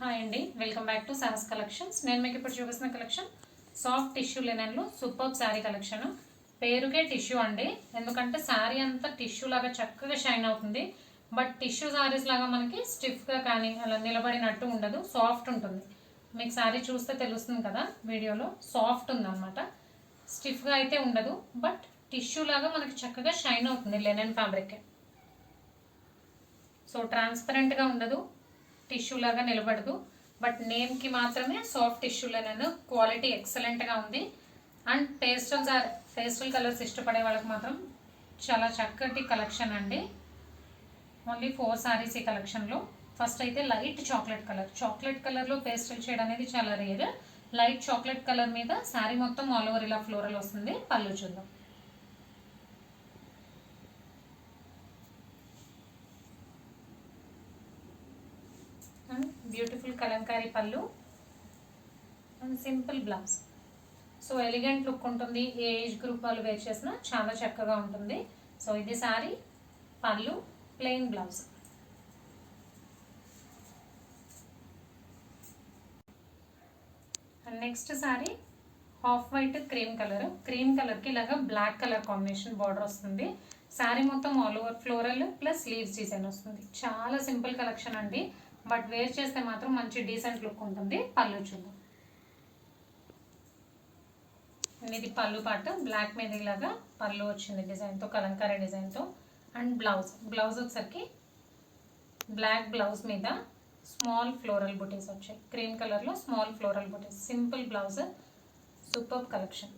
Hi అండి, welcome back to Sahas collections. నేను మీకు ఇప్పుడు చూపిస్తున్న కలెక్షన్ సాఫ్ట్ టిష్యూ లెనెన్లో సూపర్ శారీ కలెక్షన్. పేరుకే టిష్యూ అండి, ఎందుకంటే శారీ అంతా టిష్యూ లాగా చక్కగా షైన్ అవుతుంది. బట్ టిష్యూ శారీస్ లాగా మనకి స్టిఫ్గా కానీ అలా నిలబడినట్టు ఉండదు, సాఫ్ట్ ఉంటుంది. మీకు శారీ చూస్తే తెలుస్తుంది కదా వీడియోలో, సాఫ్ట్ ఉందన్నమాట. స్టిఫ్గా అయితే ఉండదు, బట్ టిష్యూ లాగా మనకి చక్కగా షైన్ అవుతుంది లెనెన్ ఫ్యాబ్రిక్. సో ట్రాన్స్పరెంట్గా ఉండదు, టిష్యూ లాగా నిలబడదు. బట్ నేమ్కి మాత్రమే సాఫ్ట్ టిష్యూ లెనెన్. క్వాలిటీ ఎక్సలెంట్గా ఉంది. అండ్ పేస్టల్ కలర్స్ ఇష్టపడే వాళ్ళకి మాత్రం చాలా చక్కటి కలెక్షన్ అండి. ఓన్లీ 4 సారీస్ ఈ కలెక్షన్లో. ఫస్ట్ అయితే లైట్ చాక్లెట్ కలర్లో పేస్టల్ షేడ్ అనేది చాలా రేర్. లైట్ చాక్లెట్ కలర్ మీద శారీ మొత్తం ఆల్ ఓవర్ ఇలా ఫ్లోరల్ వస్తుంది. పళ్ళు చూద్దాం. బ్యూటిఫుల్ కలంకారీ పళ్ళు and simple blouse. So elegant look ఉంటుంది. ఏ ఏజ్ గ్రూప్ వాళ్ళు వేర్ చేసినా చాలా చక్కగా ఉంటుంది. సో ఇది శారీ, పళ్ళు, plain blouse. And next sari half white cream కలర్కి ఇలాగా బ్లాక్ కలర్ కాంబినేషన్ బార్డర్ వస్తుంది. శారీ మొత్తం all over floral plus sleeves design వస్తుంది. చాలా సింపుల్ కలెక్షన్ అండి, బట్ వేర్ చేస్తే మాత్రం మంచి డీసెంట్ లుక్ ఉంటుంది. పళ్ళు చూద్దాం. ఇది పళ్ళు పాట, బ్లాక్ మీద ఇలాగా పళ్ళు వచ్చింది డిజైన్తో, కలంకారీ డిజైన్తో. అండ్ బ్లౌజ్ వచ్చేసరికి బ్లాక్ బ్లౌజ్ మీద స్మాల్ ఫ్లోరల్ బుటీస్ వచ్చాయి. క్రీమ్ కలర్లో స్మాల్ ఫ్లోరల్ బుటీస్, simple blouse. Super collection.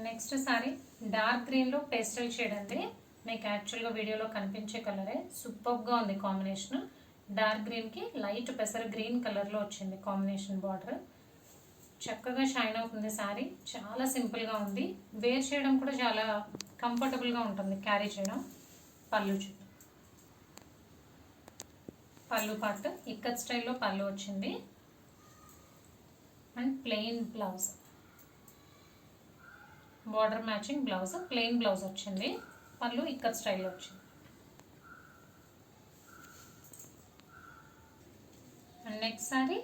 Next sorry dark గ్రీన్లో పేస్టల్ షేడ్ అండి. మీకు యాక్చువల్గా వీడియోలో కనిపించే కలరే. సూపర్గా ఉంది కాంబినేషన్. డార్క్ గ్రీన్కి లైట్ పెసర గ్రీన్ కలర్లో వచ్చింది కాంబినేషన్ బార్డర్. చక్కగా షైన్ అవుతుంది శారీ. చాలా సింపుల్గా ఉంది. వేర్ చేయడం కూడా చాలా కంఫర్టబుల్గా ఉంటుంది క్యారీ చేయడం. పళ్ళు చూద్దాం. పళ్ళు పార్ట్ ఇక్కత్ స్టైల్లో పళ్ళు వచ్చింది. And plain blouse, border matching blouse, plain blouse వచ్చింది. పళ్ళు ఇక్కత్ స్టైల్లో వచ్చింది. అండ్ నెక్స్ట్ శారీ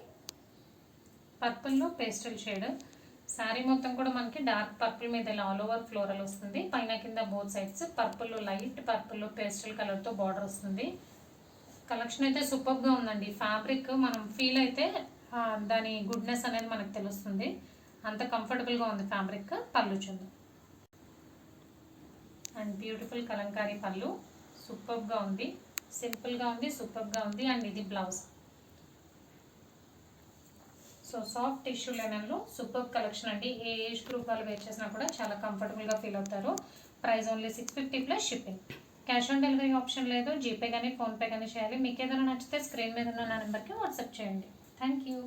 పర్పుల్లో పేస్టల్ షేడ్. శారీ మొత్తం కూడా మనకి డార్క్ పర్పుల్ మీద ఇలా ఆల్ ఓవర్ ఫ్లోరల్ వస్తుంది. పైన కింద బోత్ సైడ్స్ పర్పుల్లో, లైట్ పర్పుల్లో పేస్టల్ కలర్తో బార్డర్ వస్తుంది. కలెక్షన్ అయితే సూపర్గా ఉందండి. ఫ్యాబ్రిక్ మనం ఫీల్ అయితే దాని గుడ్నెస్ అనేది మనకు తెలుస్తుంది. అంత కంఫర్టబుల్గా ఉంది ఫ్యాబ్రిక్. పళ్ళు చూద్దాం. అండ్ బ్యూటిఫుల్ కలంకారీ పళ్ళు. సూపర్గా ఉంది, సింపుల్గా ఉంది, సూపర్గా ఉంది. అండ్ ఇది బ్లౌజ్. సో సాఫ్ట్ టిష్యూ లెనెన్లో సూపర్ కలెక్షన్ అండి. ఏ ఏజ్ గ్రూప్ వాళ్ళు వేర్ చేసినా కూడా చాలా కంఫర్టబుల్గా ఫీల్ అవుతారు. Price only 650 plus shipping. Cash on delivery option లేదు. జీపే కానీ ఫోన్పే కానీ చేయాలి. మీకు ఏదైనా నచ్చితే స్క్రీన్ మీద ఉన్న నా నెంబర్కి వాట్సాప్ చేయండి. Thank you.